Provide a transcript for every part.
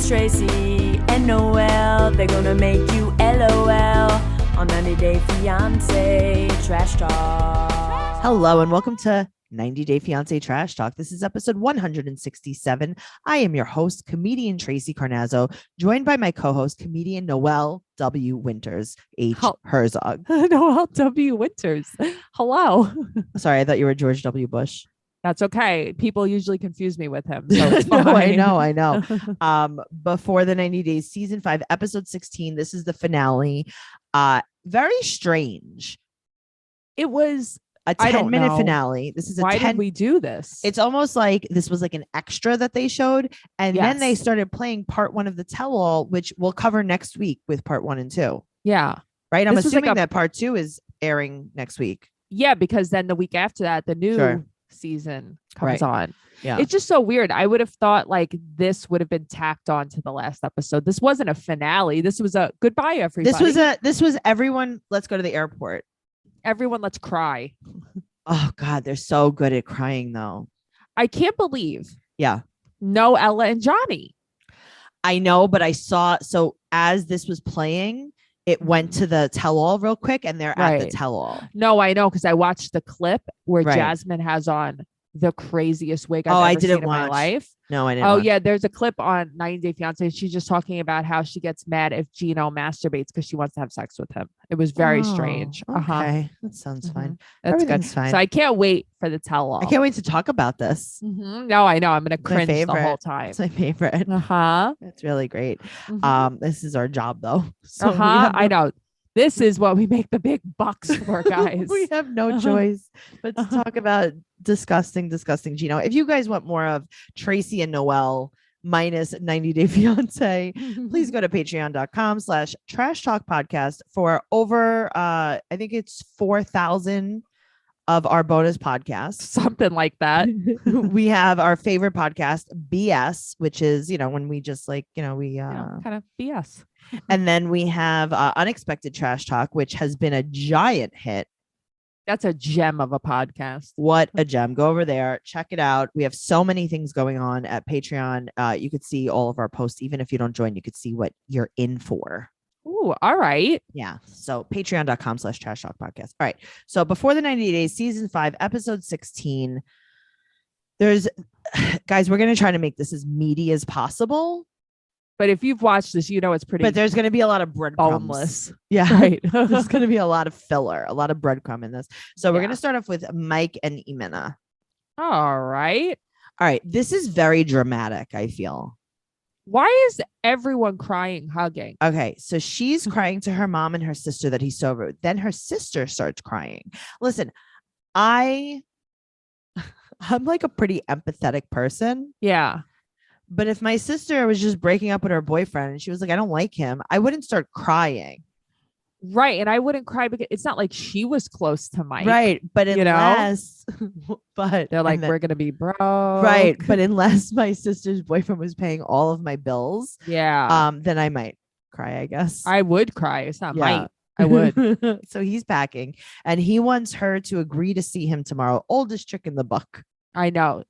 It's Tracey and Noelle. They're gonna make you LOL on 90 Day Fiance Trash Talk. Hello and welcome to 90 Day Fiance Trash Talk. This is episode 167. I am your host, comedian Tracey Carnazzo, joined by my co-host, comedian Noelle W. Winters, Herzog. Noelle W. Winters. Hello. Sorry, I thought you were George W. Bush. That's okay. People usually confuse me with him. So it's No, fine. I know. Before the 90 Days, season 5, episode 16. This is the finale. Very strange. It was A 10-minute finale. This is why did we do this? It's almost like this was like an extra that they showed. And then they Yes. started playing part 1 of the tell-all, which we'll cover next week with part 1 and 2. Yeah. Right? I'm This was like assuming that part 2 is airing next week. Yeah, because then the week after that, the new season comes on. Yeah. It's just so weird. I would have thought like this would have been tacked on to the last episode. This wasn't a finale. This was a goodbye, everybody. This was everyone. Let's go to the airport. Everyone, let's cry. Oh God, they're so good at crying though. I can't believe. Yeah. Noelle and Johnny. I know, but I saw, so as this was playing, it went to the tell-all real quick and they're at the Right. tell-all. No, I know because I watched the clip where Right. Jasmine has on the craziest wig I've I ever didn't seen in my watch. life. No, I didn't. Oh watch. yeah, there's a clip on 90 Day Fiance. She's just talking about how she gets mad if Gino masturbates because she wants to have sex with him. It was very strange. Okay. That sounds fine. That's good. Everything's fine. So I can't wait for the tell-all. I can't wait to talk about this. No, I know. I'm gonna my cringe the favorite. whole time. It's my favorite. Uh-huh. It's really great. Mhm. This is our job though. So we Uh-huh. have I know. This is what we make the big bucks for, guys. we have no choice but to talk about disgusting Gino. If you guys want more of Tracey and Noelle minus 90 Day Fiance, please go to patreon.com/trash talk podcast for over I think it's 4,000 of our bonus podcasts. Something like that. We have our favorite podcast, BS, which is, when we just we Kind of BS. and then we have Unexpected Trash Talk, which has been a giant hit. That's a gem of a podcast. What a gem. Go over there, check it out. We have so many things going on at Patreon. You could see all of our posts. Even if you don't join, you could see what you're in for. Ooh, all right. Yeah. So patreon.com/trash talk podcast. All right. So before the 90 days, season 5, episode 16, guys, we're going to try to make this as meaty as possible. But if you've watched this, you know it's pretty But there's going to be a lot of breadcrumbs. boneless. Yeah. Right. There's going to be a lot of filler, a lot of breadcrumb in this. So we're Yeah. going to start off with Mike and Ximena. All right. All right. This is very dramatic, I feel. Why is everyone crying, hugging? Okay. So she's crying to her mom and her sister that he's so rude. Then her sister starts crying. Listen, I'm like a pretty empathetic person. Yeah. But if my sister was just breaking up with her boyfriend and she was like, I don't like him, I wouldn't start crying. Right. And I wouldn't cry because it's not like she was close to Mike. Right. But unless, but They're like, and then- we're going to be broke. right. But unless my sister's boyfriend was paying all of my bills, Yeah. then I might cry, I guess. I would cry. It's not Yeah. might. I would. So he's packing and he wants her to agree to see him tomorrow. Oldest trick in the book. I know.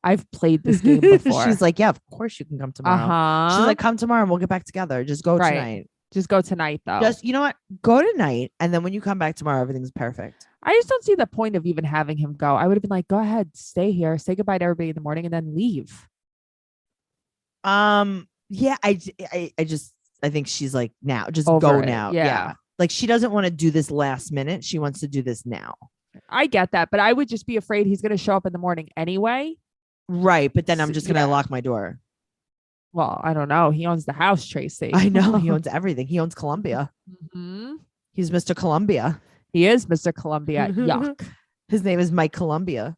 I've played this game before. She's like, yeah, of course you can come tomorrow. uh-huh. She's like, come tomorrow and we'll get back together. Just go Right. tonight. Just go tonight, though. Just, you know what? Go tonight. And then when you come back tomorrow, everything's perfect. I just don't see the point of even having him go. I would have been like, go ahead, stay here, say goodbye to everybody in the morning, and then leave. Yeah, I think she's like, now, just Over go it. now. Yeah. Like she doesn't want to do this last minute. She wants to do this now. I get that, but I would just be afraid he's going to show up in the morning anyway. Right. But then I'm just going to Yeah. lock my door. Well, I don't know. He owns the house, Tracey. I know. He owns everything. He owns Columbia. Mhm. He's Mr. Columbia. He is Mr. Columbia. Yuck. His name is Mike Columbia.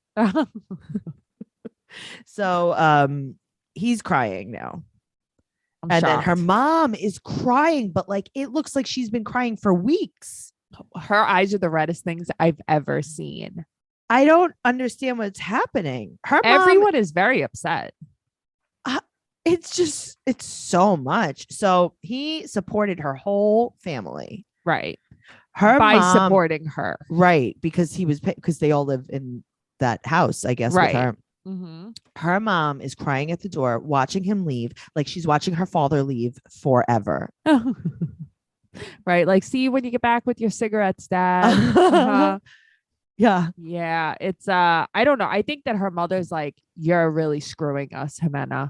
So he's crying now. I'm And then shocked. her mom is crying, but like it looks like she's been crying for weeks. Her eyes are the reddest things I've ever seen. I don't understand what's happening. Her mom, Everyone is very upset. it's so much. So he supported her whole family. Right. Her By mom, supporting her. right? Because he was because they all live in that house, I guess. Right. With her. Mm-hmm. Her mom is crying at the door, watching him leave, like she's watching her father leave forever. Right. Like, see you when you get back with your cigarettes, Dad. Uh-huh. Yeah. Yeah. It's I don't know. I think that her mother's like, you're really screwing us, Ximena,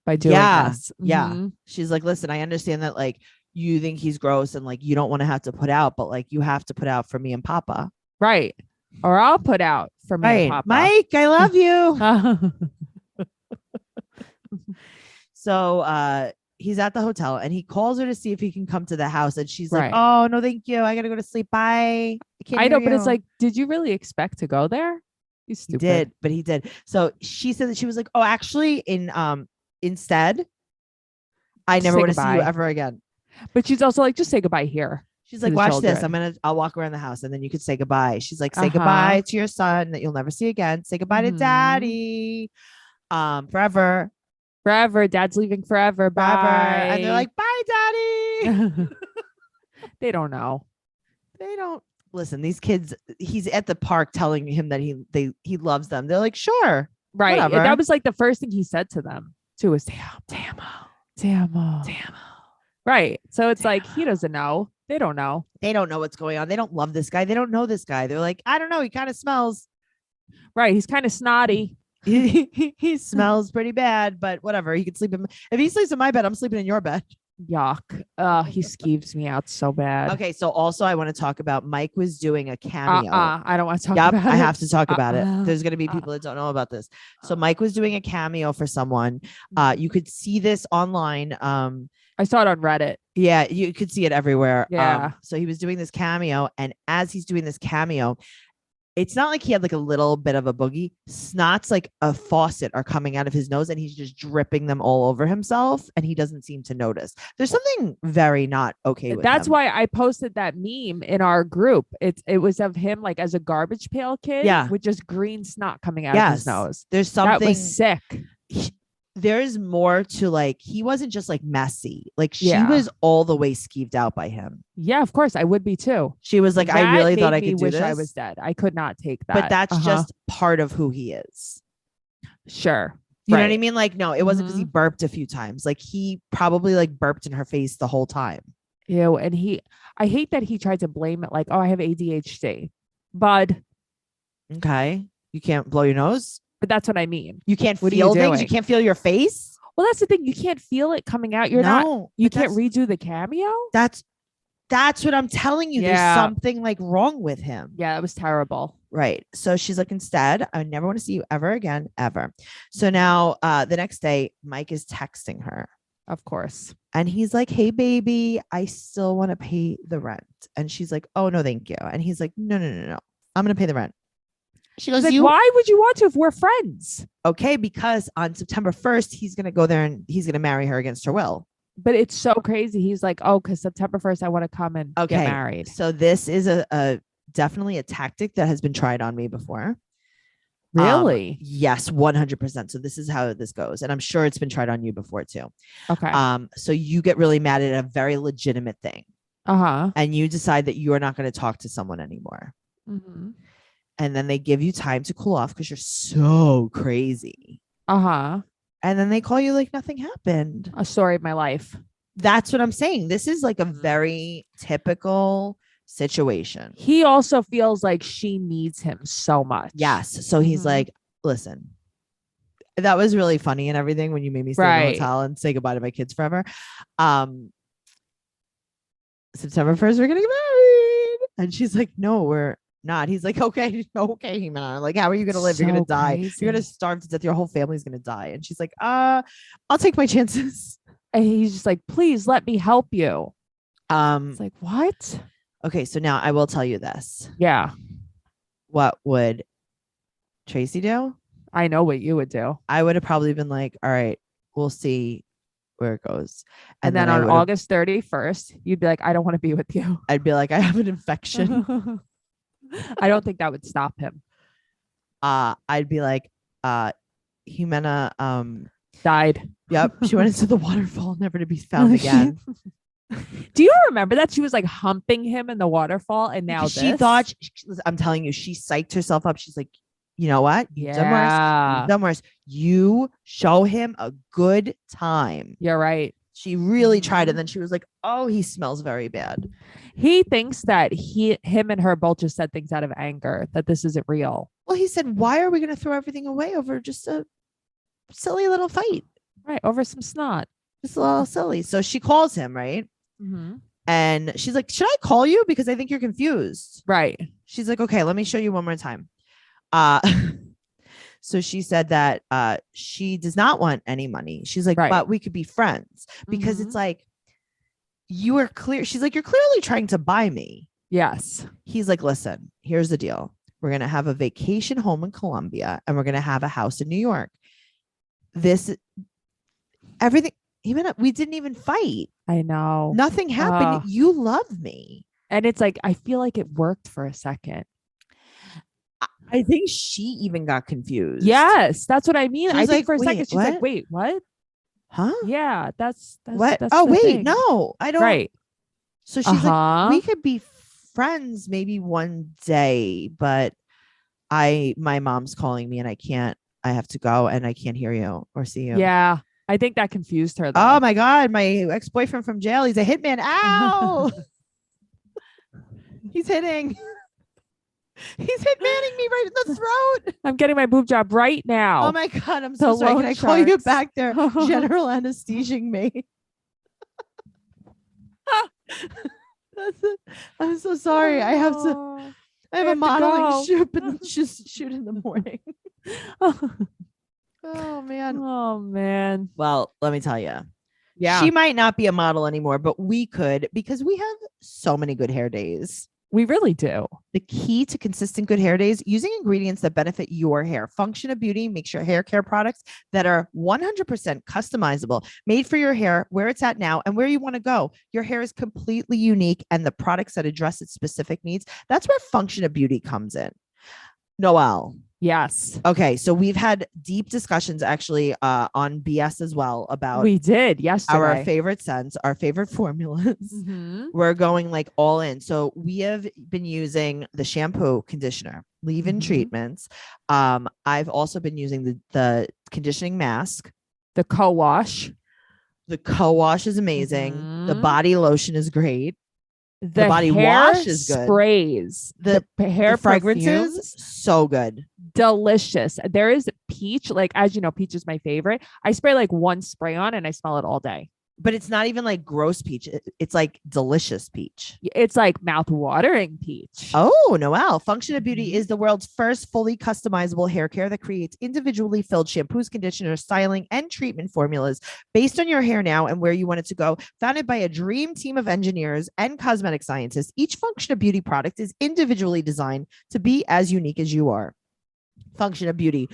by doing this. Yeah. Mhm. She's like, listen, I understand that like you think he's gross and like you don't want to have to put out, but like you have to put out for me and Papa. Right. Or I'll put out for me and Papa. Mike, I love you. So he's at the hotel and he calls her to see if he can come to the house. And she's Right. like, oh, no, thank you. I got to go to sleep. Bye. I know, but it's like, did you really expect to go there? You he stupid. did, but he did. So she said that she was like, oh, actually, instead, I never Say want to see you goodbye. ever again. But she's also like, just say goodbye here. She's to like, the watch this. children. I'll walk around the house and then you could say goodbye. She's like, say Uh-huh. goodbye to your son that you'll never see again. Say goodbye to Mhm. daddy. Forever. Forever. Dad's leaving forever. Bye. And they're like, bye, daddy. They don't know. They don't listen. These kids, he's at the park telling him that he loves them. They're like, sure. Right. Whatever. That was like the first thing he said to them too was damn. Right. So it's like he doesn't know. They don't know. They don't know what's going on. They don't love this guy. They don't know this guy. They're like, I don't know. He kind of smells. Right. He's kind of snotty. He smells pretty bad, but whatever. He could sleep if he sleeps in my bed, I'm sleeping in your bed. Yuck. He skeeves me out so bad. Okay, so also I want to talk about Mike was doing a cameo. I don't want to talk Yep, about it. I have to talk about it. There's going to be uh, people that don't know about this. So Mike was doing a cameo for someone. You could see this online. I saw it on Reddit. Yeah, you could see it everywhere. Yeah. So he was doing this cameo, and as he's doing this cameo, it's not like he had like a little bit of a boogie. Snots like a faucet are coming out of his nose and he's just dripping them all over himself and he doesn't seem to notice. There's something very not okay with That's him. why I posted that meme in our group. It was of him like as a garbage pail kid, Yeah. with just green snot coming out of his nose. There's something That was sick. There's more to like, he wasn't just like messy. Like she Yeah. was all the way skeeved out by him. Yeah, of course I would be too. She was like, I That really made thought I me could do wish this. I was dead. I could not take that. But that's just part of who he is. sure. You know what I mean? Like, no, it wasn't because he Mhm. burped a few times. Like he probably like burped in her face the whole time. Ew. And I hate that he tried to blame it like, oh, I have ADHD. Bud. Okay. You can't blow your nose. But that's what I mean. You can't What are you feel things. You doing? can't feel your face. Well, that's the thing. You can't feel it coming out. You can't that's- redo the cameo. That's what I'm telling you. Yeah. There's something like wrong with him. Yeah, it was terrible. Right. So she's like, instead, I never want to see you ever again, ever. So now the next day, Mike is texting her Of course. and he's like, hey, baby, I still want to pay the rent. And she's like, oh, no, thank you. And he's like, no. I'm going to pay the rent. She goes, Like, why would you want to if we're friends? Okay, because on September 1st, he's going to go there and he's going to marry her against her will. But it's so crazy. He's like, oh, because September 1st, I want to come and get married. So this is a definitely a tactic that has been tried on me before. Really? Yes, 100%. So this is how this goes. And I'm sure it's been tried on you before too. Okay. So you get really mad at a very legitimate thing Uh-huh. and you decide that you're not going to talk to someone anymore. Mm-hmm. And then they give you time to cool off because you're so crazy. Uh-huh. And then they call you like nothing happened. A story of my life. That's what I'm saying. This is like a very typical situation. He also feels like she needs him so much. Yes. So he's Mhm. like, listen, that was really funny and everything when you made me stay in Right. the hotel and say goodbye to my kids forever. September 1st, we're gonna get married. And she's like, no, we're not. He's like, okay, man. Like, how are you gonna live? You're gonna So die. crazy. You're gonna starve to death. Your whole family's gonna die. And she's like, I'll take my chances. And he's just like, please let me help you. It's like, what? Okay, so now I will tell you this. Yeah. What would Tracey do? I know what you would do. I would have probably been like, all right, we'll see where it goes. And then I on would've- August 31st, you'd be like, I don't want to be with you. I'd be like, I have an infection. I don't think that would stop him. I'd be like, Ximena, Died. yep, she went into the waterfall, never to be found again. Do you remember that she was like humping him in the waterfall and now She this? thought, I'm telling you, she psyched herself up. She's like, you know what? You've done worse. Yeah. You've done worse. You show him a good time. You're right. She really tried, Mhm. and then she was like, "Oh, he smells very bad." He thinks that him and her both just said things out of anger, that this isn't real. Well, he said, "Why are we going to throw everything away over just a silly little fight? Right. Over some snot. Just a little silly." So she calls him, right? Mm-hmm. And she's like, "Should I call you? Because I think you're confused." Right. She's like, "Okay, let me show you one more time." So she said that she does not want any money. She's like, Right. "But we could be friends," because it's Mhm. like, you are clear. She's like, "You're clearly trying to buy me." Yes. He's like, "Listen, here's the deal. We're going to have a vacation home in Colombia and we're going to have a house in New York. Everything, even we didn't even fight. I know. Nothing happened. Ugh. You love me." And it's like, I feel like it worked for a second. I think she even got confused. Yes. That's what I mean. She I was think like, for a second, "Wait, she's like, what? wait, what? Huh? Yeah. That's What? That's Oh, the wait, thing. no, I don't." Right. So she's like, Uh-huh. "We could be friends maybe one day, but my mom's calling me and I have to go and I can't hear you or see you." Yeah. I think that confused her though. Oh my God, my ex-boyfriend from jail, he's a hitman. Ow! He's hitting. He's hitmaning me right in the throat. I'm getting my boob job right now. Oh my God, I'm so The sorry. Can loan I call you sharks. back there? General anesthesing me. That's it. I'm so sorry. I have Oh. a have to modeling go. shoot, but just shoot in the morning. Oh man. Oh man. Well, let me tell you. Yeah. She might not be a model anymore, but we could, because we have so many good hair days. We really do. The key to consistent good hair days, using ingredients that benefit your hair. Function of Beauty makes your hair care products that are 100% customizable, made for your hair, where it's at now and where you want to go. Your hair is completely unique, and the products that address its specific needs, that's where Function of Beauty comes in. Noelle. Yes. Okay, so we've had deep discussions actually on BS as well about We did yesterday. our favorite scents, our favorite formulas. Mhm. We're going like all in. So we have been using the shampoo, conditioner, leave-in Mhm. treatments. I've also been using the conditioning mask. The co-wash. The co-wash is amazing. The Mhm. body lotion is great. The body hair wash is good. sprays. The hair fragrances, perfumes, so good. delicious. There is peach. Like, as you know, peach is my favorite. I spray like one spray on and I smell it all day. But it's not even like gross peach. It's like delicious peach. It's like mouth-watering peach. Oh, Noelle. Function of Beauty Mhm. is the world's first fully customizable hair care that creates individually filled shampoos, conditioners, styling, and treatment formulas based on your hair now and where you want it to go. Founded by a dream team of engineers and cosmetic scientists, each Function of Beauty product is individually designed to be as unique as you are. Function of Beauty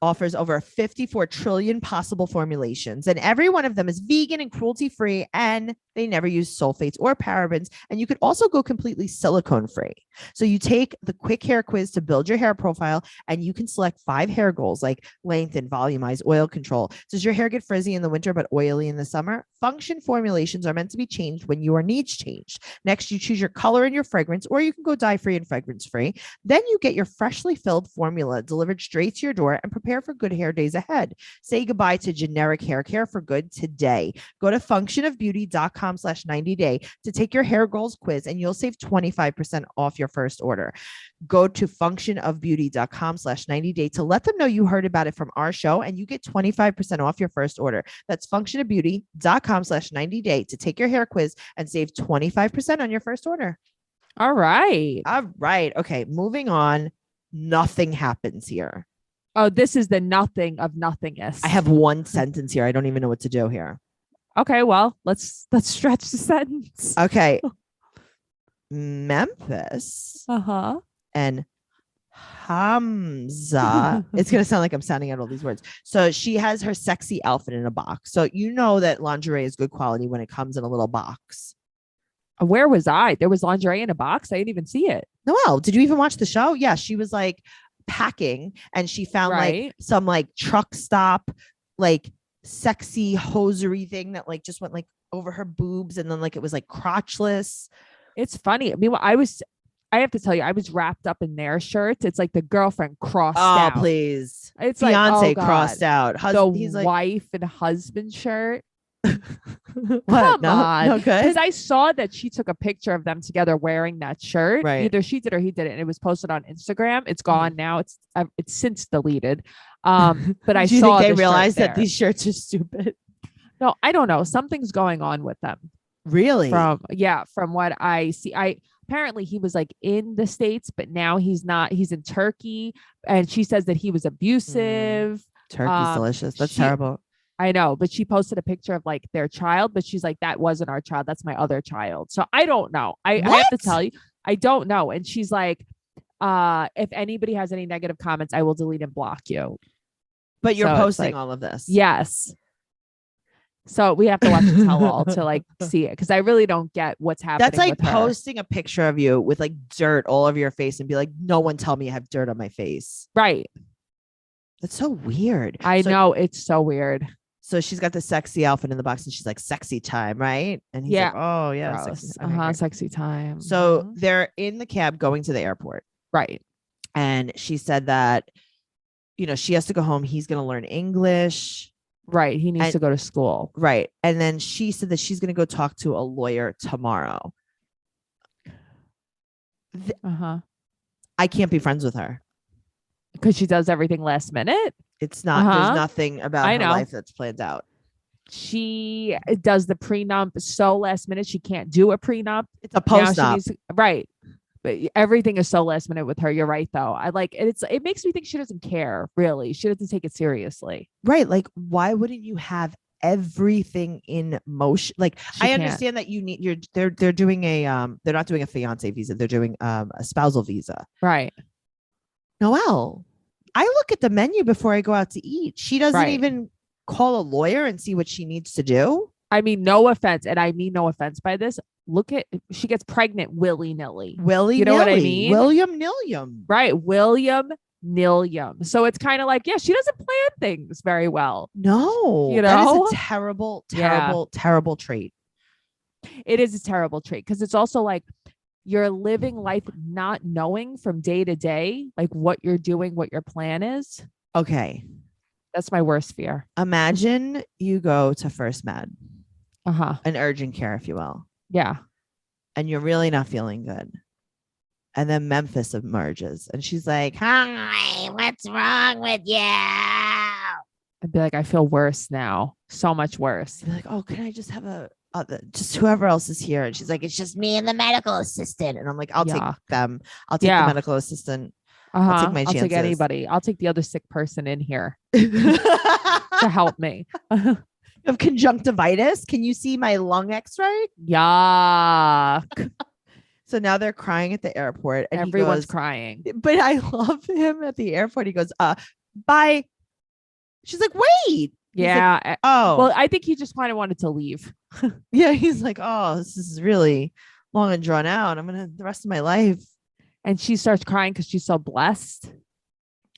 offers over 54 trillion possible formulations, and every one of them is vegan and cruelty-free, and they never use sulfates or parabens. And you could also go completely silicone-free. So you take the quick hair quiz to build your hair profile, and you can select 5 hair goals like lengthen, volumize, oil control. Does your hair get frizzy in the winter but oily in the summer? Function formulations are meant to be changed when your needs change. Next, you choose your color and your fragrance, or you can go dye-free and fragrance-free. Then you get your freshly filled formula delivered straight to your door and prepare for good hair days ahead. Say goodbye to generic hair care for good today. Go to functionofbeauty.com/90day to take your hair goals quiz, and you'll save 25% off your first order. Go to functionofbeauty.com/90day to let them know you heard about it from our show, and you get 25% off your first order. That's functionofbeauty.com/90day to take your hair quiz and save 25% on your first order. All right. All right. Okay. Moving on. Nothing happens here. Oh, this is the nothing of nothingness. I have one sentence here. I don't even know what to do here. Okay, well, let's stretch the sentence. Okay. Memphis Uh-huh. and Hamza. It's going to sound like I'm sounding out all these words. So she has her sexy outfit in a box. So you know that lingerie is good quality when it comes in a little box. Where was I? There was lingerie in a box. I didn't even see it. Noelle, did you even watch the show? Yeah, she was like packing and she found like Right. some like truck stop, like sexy hosiery thing that like just went like over her boobs, and then like it was like crotchless. It's funny. I mean, I was I have to tell you, I was wrapped up in their shirts. It's like the girlfriend crossed Oh, out. please. It's Fiance like, oh crossed God. out. The He's like, wife and husband shirt. what? Come No, on. no good. Because I saw that she took a picture of them together wearing that shirt. Right. Either she did or he did it. And it was posted on Instagram. It's gone now. It's since deleted. But I Do you saw think they the shirt realized that there. these shirts are stupid? No, I don't know. Something's going on with them. Really? From what I see. Apparently he was like in the States, but now he's not. He's in Turkey. And she says that he was abusive. Turkey's delicious. That's she- terrible. I know, but she posted a picture of like their child, but she's like, that wasn't our child. That's my other child. So I don't know. I have to tell you, I don't know. And she's like, if anybody has any negative comments, I will delete and block you. But you're So it's posting like, all of this. yes. So we have to watch the tell all to like see it. Cause I really don't get what's happening. That's like with her. posting a picture of you with like dirt all over your face and be like, no one tell me I have dirt on my face. Right. That's so weird. I know. It's so weird. So she's got the sexy outfit in the box and she's like, sexy time, right? And he's like, oh yeah. Sexy time. Okay, great. Sexy time. So they're in the cab going to the airport. Right. And she said that, she has to go home. He's going to learn English. Right. He needs to go to school. Right. And then she said that she's going to go talk to a lawyer tomorrow. I can't be friends with her. Because she does everything last minute. It's not, there's nothing about her life that's planned out. She does the prenup so last minute. She can't do a prenup. It's a post-op. Right. But everything is so last minute with her. You're right, though. It makes me think she doesn't care, really. She doesn't take it seriously. Right. Like, why wouldn't you have everything in motion? Like, I understand that you need they're doing they're not doing a fiance visa. They're doing a spousal visa. Right. Noelle, I look at the menu before I go out to eat. She doesn't even call a lawyer and see what she needs to do. I mean, no offense. And I mean no offense by this. She gets pregnant willy-nilly. You know what I mean? William Nilliam. Right. William Nilliam. So it's kind of like, she doesn't plan things very well. No. That is a terrible, terrible, terrible trait. It is a terrible trait because it's also like you're living life not knowing from day to day, like what you're doing, what your plan is. Okay. That's my worst fear. Imagine you go to First Med. An urgent care, if you will. Yeah. And you're really not feeling good. And then Memphis emerges and she's like, hi, what's wrong with you? I'd be like, I feel worse now. So much worse. I'd be like, oh, can I just have just whoever else is here? And she's like, it's just me and the medical assistant. And I'm like, I'll take them. I'll take the medical assistant. I'll take my chances. I'll take anybody. I'll take the other sick person in here to help me. You have conjunctivitis. Can you see my lung x-ray? Yuck. So now they're crying at the airport. And everyone's crying. But I love him at the airport. He goes, bye. She's like, wait. Yeah. Like, oh. Well, I think he just kind of wanted to leave. Yeah. He's like, oh, this is really long and drawn out. I'm going to the rest of my life. And she starts crying because she's so blessed.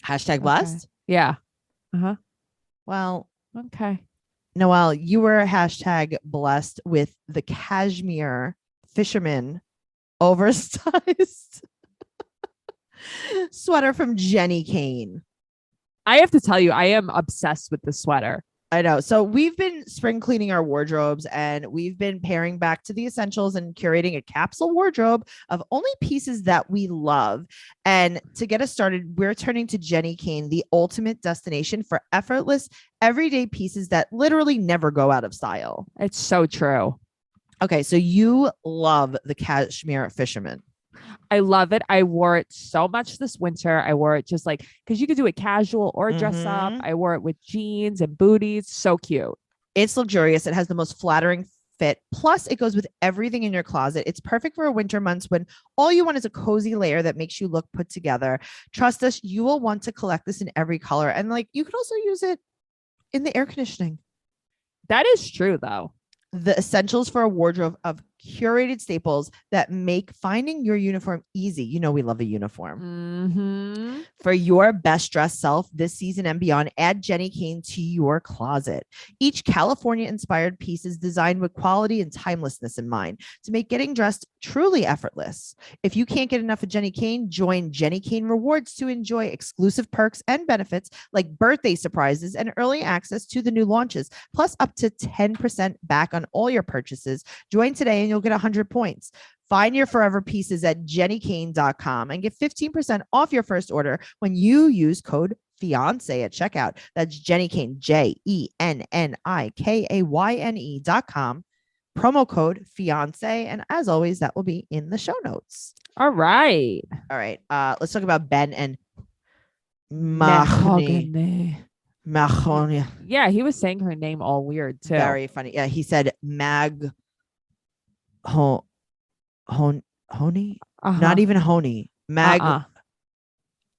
Hashtag blessed. Yeah. Well, okay. Noelle, you were hashtag blessed with the cashmere fisherman oversized sweater from Jenny Kane. I have to tell you, I am obsessed with the sweater. I know. So we've been spring cleaning our wardrobes and we've been paring back to the essentials and curating a capsule wardrobe of only pieces that we love. And to get us started, we're turning to Jenny Kane, the ultimate destination for effortless, everyday pieces that literally never go out of style. It's so true. Okay. So you love the cashmere fisherman. I love it. I wore it so much this winter. I wore it just like, because you could do it casual or dress up. I wore it with jeans and booties. So cute. It's luxurious. It has the most flattering fit. Plus, it goes with everything in your closet. It's perfect for winter months when all you want is a cozy layer that makes you look put together. Trust us, you will want to collect this in every color. And like, you could also use it in the air conditioning. That is true, though. The essentials for a wardrobe of curated staples that make finding your uniform easy. You know, we love a uniform. For your best dressed self this season and beyond, add Jenny Kane to your closet. Each California inspired piece is designed with quality and timelessness in mind to make getting dressed truly effortless. If you can't get enough of Jenny Kane, join Jenny Kane Rewards to enjoy exclusive perks and benefits like birthday surprises and early access to the new launches, plus up to 10% back on all your purchases. Join today and you'll get 100 points. Find your forever pieces at jennykane.com and get 15% off your first order when you use code Fiance at checkout. That's Jenny Kane, JENNIKAYNE.com. Promo code Fiance. And as always, that will be in the show notes. All right. Let's talk about Ben and Mahoney. Yeah, he was saying her name all weird too. Very funny. Yeah, he said Honey. Not even Honey.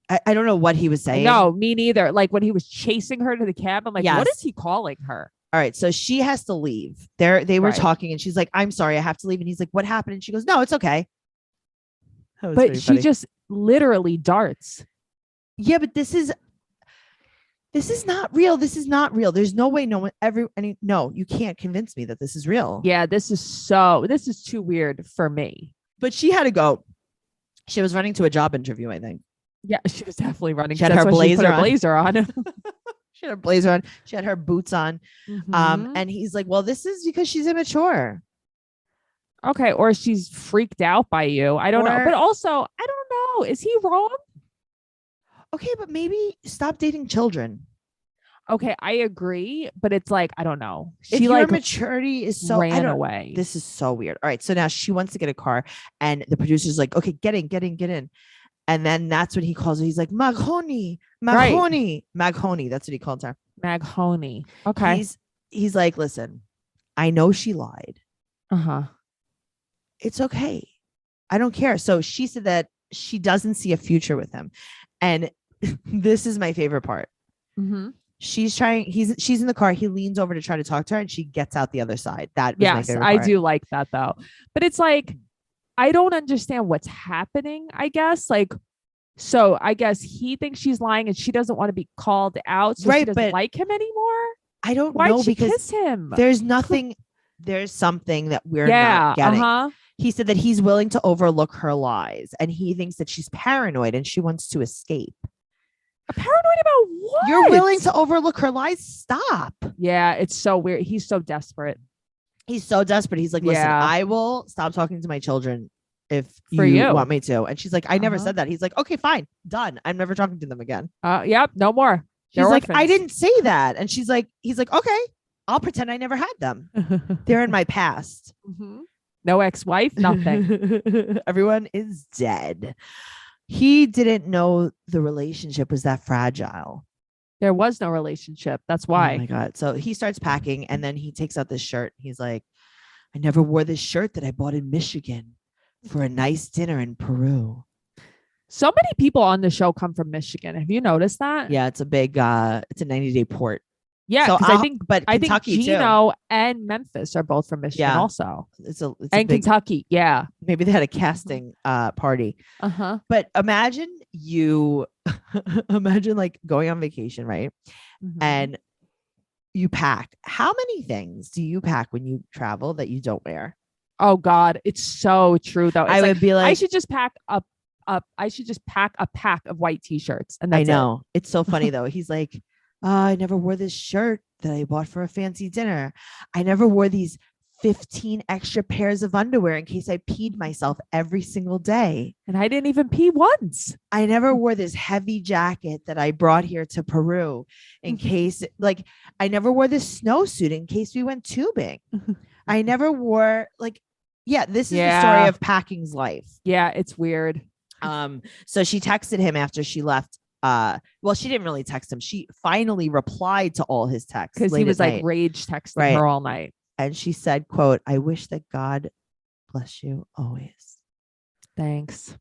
I don't know what he was saying. No, me neither. Like when he was chasing her to the cab, I'm like, Yes. what is he calling her? All right, so she has to leave. They were talking, and she's like, "I'm sorry, I have to leave." And he's like, "What happened?" And she goes, "No, it's okay." But she just literally darts. Yeah, but this is not real. This is not real. There's no way. No, you can't convince me that this is real. Yeah, this is too weird for me. But she had to go. She was running to a job interview, I think. Yeah, she was definitely running. She had her blazer on. She had her blazer on. She had her boots on. And he's like, "Well, this is because she's immature." Okay, or she's freaked out by you. I don't know. But also, I don't know. Is he wrong? Okay, but maybe stop dating children. Okay, I agree, but it's like, I don't know. She like maturity is so ran away. This is so weird. All right, so now she wants to get a car, and the producer's like, "Okay, get in." And then that's when he calls her. He's like, Maghoni. That's what he called her. Maghoni. Okay. He's like, "Listen, I know she lied. It's okay. I don't care." So she said that she doesn't see a future with him. And this is my favorite part. She's in the car. He leans over to try to talk to her, and she gets out the other side. That was my favorite part. I do like that though. But it's like, I don't understand what's happening, I guess. Like, so I guess he thinks she's lying and she doesn't want to be called out. So she doesn't like him anymore. I don't know because kiss him? There's something that we're not getting. He said that he's willing to overlook her lies and he thinks that she's paranoid and she wants to escape. Paranoid about what? You're willing to overlook her lies? Stop. Yeah, it's so weird. He's so desperate. He's like, "Listen, I will stop talking to my children if you want me to." And she's like, "I never said that." He's like, "Okay, fine, done. I'm never talking to them again." Yep, no more. She's like, "I didn't say that." And he's like, "Okay, I'll pretend I never had them. They're in my past." No ex-wife, nothing. Everyone is dead. He didn't know the relationship was that fragile. There was no relationship. That's why. Oh my God. So he starts packing and then he takes out this shirt. He's like, "I never wore this shirt that I bought in Michigan for a nice dinner in Peru." So many people on the show come from Michigan. Have you noticed that? Yeah, it's a big, it's a 90-day port. Yeah, so I think Kentucky Gino too. and Memphis are both from Michigan also. It's a big, Kentucky. Yeah. Maybe they had a casting party. But imagine like going on vacation, right? And you pack. How many things do you pack when you travel that you don't wear? Oh God, it's so true though. I would be like, I should just pack a pack of white t-shirts. And that's I know. It's so funny though. He's like, "I never wore this shirt that I bought for a fancy dinner. I never wore these 15 extra pairs of underwear in case I peed myself every single day. And I didn't even pee once. I never wore this heavy jacket that I brought here to Peru in case, like, I never wore this snowsuit in case we went tubing. I never wore this is the story of packing's life." Yeah, it's weird. So she texted him after she left. Well, she didn't really text him. She finally replied to all his texts because he was like rage texting her all night. And she said, quote, "I wish that God bless you always." Thanks.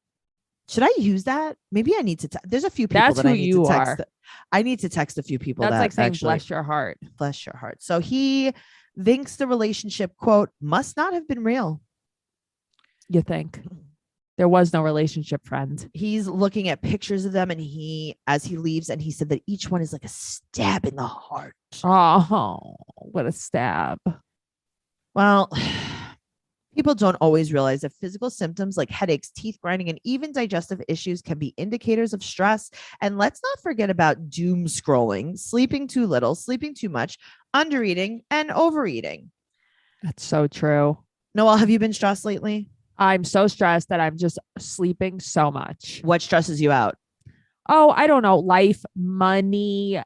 Should I use that? Maybe I need to. There's a few people that I need to text. I need to text a few people. That's that like saying, actually, "Bless your heart." Bless your heart. So he thinks the relationship, quote, "must not have been real." You think? There was no relationship, friend. He's looking at pictures of them, and as he leaves, and he said that each one is like a stab in the heart. Oh, what a stab. Well, people don't always realize that physical symptoms like headaches, teeth grinding, and even digestive issues can be indicators of stress. And let's not forget about doom scrolling, sleeping too little, sleeping too much, undereating, and overeating. That's so true. Noelle, have you been stressed lately? I'm so stressed that I'm just sleeping so much. What stresses you out? Oh, I don't know. Life, money,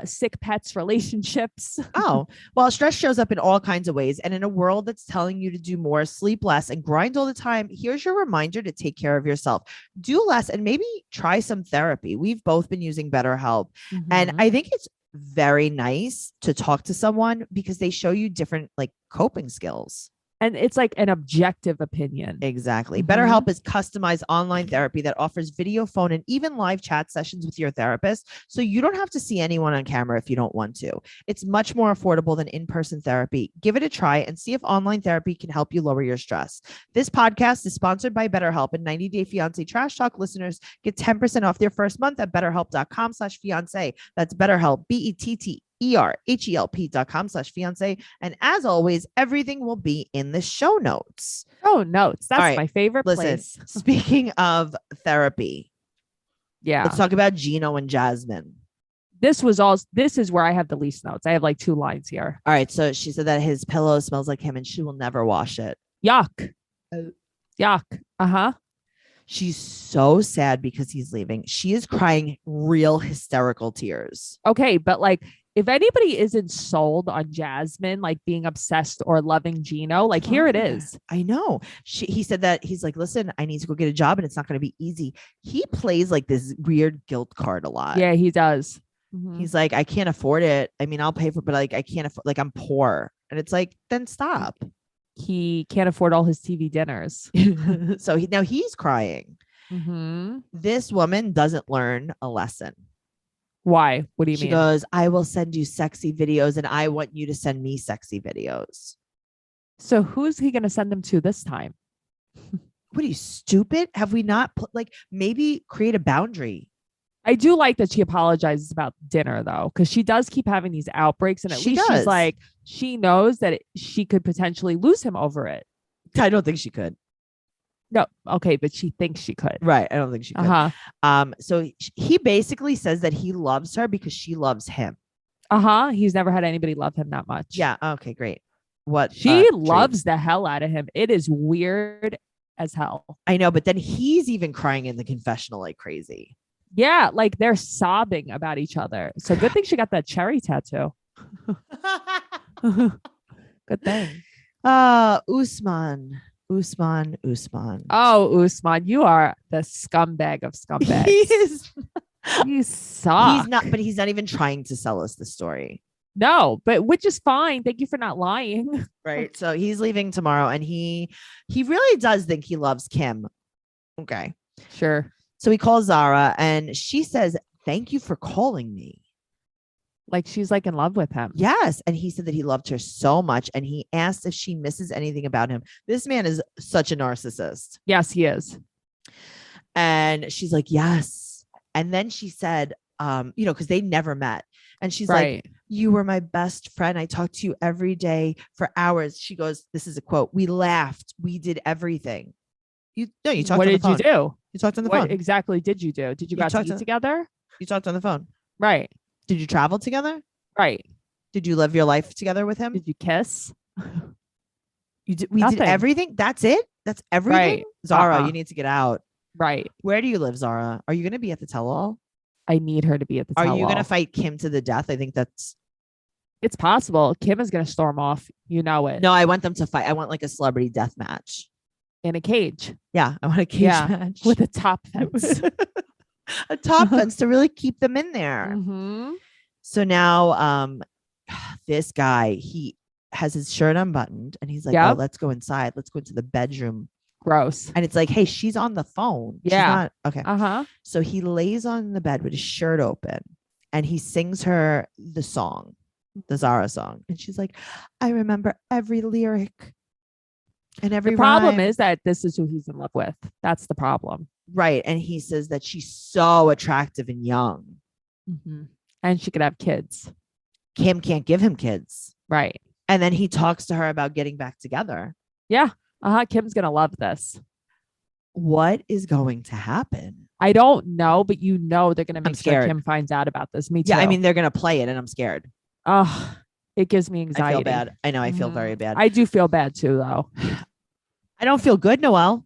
sick pets, relationships. Oh, well, stress shows up in all kinds of ways. And in a world that's telling you to do more, sleep less, and grind all the time, here's your reminder to take care of yourself. Do less and maybe try some therapy. We've both been using BetterHelp. And I think it's very nice to talk to someone because they show you different like coping skills. And it's like an objective opinion. Exactly. BetterHelp is customized online therapy that offers video, phone, and even live chat sessions with your therapist. So you don't have to see anyone on camera if you don't want to. It's much more affordable than in-person therapy. Give it a try and see if online therapy can help you lower your stress. This podcast is sponsored by BetterHelp, and 90 Day Fiance Trash Talk listeners get 10% off their first month at betterhelp.com/fiance. That's BetterHelp, BetterHelp.com/fiance. And as always, everything will be in the show notes. Oh, notes. That's right, my favorite place. Speaking of therapy, Yeah. let's talk about Gino and Jasmine. This is where I have the least notes. I have like 2 lines here. All right. So she said that his pillow smells like him and she will never wash it. Yuck. Yuck. Uh-huh. She's so sad because he's leaving. She is crying real hysterical tears. Okay, but like if anybody isn't sold on Jasmine, like being obsessed or loving Gino, like here it is. I know. He said that he's like, listen, I need to go get a job and it's not going to be easy. He plays like this weird guilt card a lot. Yeah, he does. He's like, I can't afford it. I mean, I'll pay for it, but like, I can't afford, like, I'm poor. And it's like, then stop. He can't afford all his TV dinners. So now he's crying. This woman doesn't learn a lesson. Why? What do you mean? She goes, I will send you sexy videos and I want you to send me sexy videos. So who's he going to send them to this time? What are you, stupid? Have we not like maybe create a boundary? I do like that she apologizes about dinner though, because she does keep having these outbreaks, and at least she's like, she knows that she could potentially lose him over it. I don't think she could. No, okay, but she thinks she could. Right, I don't think she could. So he basically says that he loves her because she loves him. He's never had anybody love him that much. Yeah. Okay, great. What she loves the hell out of him. It is weird as hell. I know, but then he's even crying in the confessional like crazy. Yeah, like they're sobbing about each other. So good thing she got that cherry tattoo. Good thing. Usman. Oh, Usman, you are the scumbag of scumbags. He is. You suck. He's not even trying to sell us the story. No, but which is fine. Thank you for not lying. Right. So he's leaving tomorrow and he really does think he loves Kim. Okay. Sure. So he calls Zara and she says, thank you for calling me. Like she's like in love with him. Yes. And he said that he loved her so much. And he asked if she misses anything about him. This man is such a narcissist. Yes, he is. And she's like, yes. And then she said, because they never met. And she's like, you were my best friend. I talked to you every day for hours. She goes, this is a quote. We laughed. We did everything. You talked what on the phone. What did you do? You talked on the phone. What exactly did you do? Did you guys eat together? You talked on the phone. Right. Did you travel together? Right. Did you live your life together with him? Did you kiss? We did everything. That's it. That's everything. Right. Zara, you need to get out. Right. Where do you live, Zara? Are you going to be at the tell-all? I need her to be at the tell-all. Are you going to fight Kim to the death? I think it's possible. Kim is going to storm off. You know it. No, I want them to fight. I want like a celebrity death match. In a cage. Yeah, I want a cage match. With a top fence. A top fence to really keep them in there. Mm-hmm. So now this guy, he has his shirt unbuttoned and he's like, oh, let's go inside. Let's go into the bedroom. Gross. And it's like, hey, she's on the phone. Yeah. She's not, okay. So he lays on the bed with his shirt open and he sings her the song, the Zara song. And she's like, I remember every lyric. And every The problem rhyme- is that this is who he's in love with. That's the problem. right. And he says that she's so attractive and young. And she could have kids. Kim can't give him kids. Right. And then he talks to her about getting back together. Yeah. Kim's going to love this. What is going to happen? I don't know, but they're going to make sure scared. Kim finds out about this. Me too. Yeah, I mean, they're going to play it and I'm scared. Oh, it gives me anxiety. I feel bad. I know. I feel very bad. I do feel bad too, though. I don't feel good, Noelle.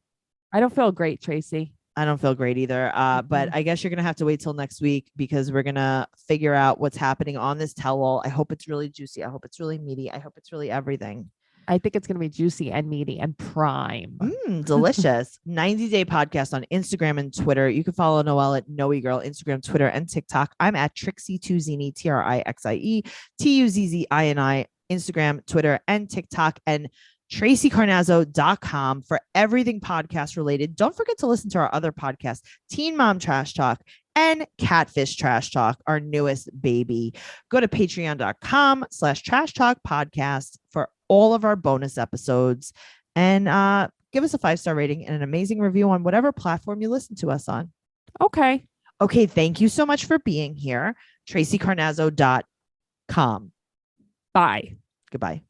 I don't feel great, Tracey. I don't feel great either. But I guess you're going to have to wait till next week because we're going to figure out what's happening on this tell-all. I hope it's really juicy. I hope it's really meaty. I hope it's really everything. I think it's going to be juicy and meaty and prime. Delicious. 90-day podcast on Instagram and Twitter. You can follow Noelle at Noe Girl, Instagram, Twitter, and TikTok. I'm at Trixie Tuzini, Trixie Tuzzini, Instagram, Twitter, and TikTok. And TraceyCarnazzo.com for everything podcast related. Don't forget to listen to our other podcasts, Teen Mom Trash Talk and Catfish Trash Talk, our newest baby. Go to patreon.com/trash talk podcast for all of our bonus episodes and give us a 5-star rating and an amazing review on whatever platform you listen to us on. Okay. Okay. Thank you so much for being here. TraceyCarnazzo.com. Bye. Goodbye.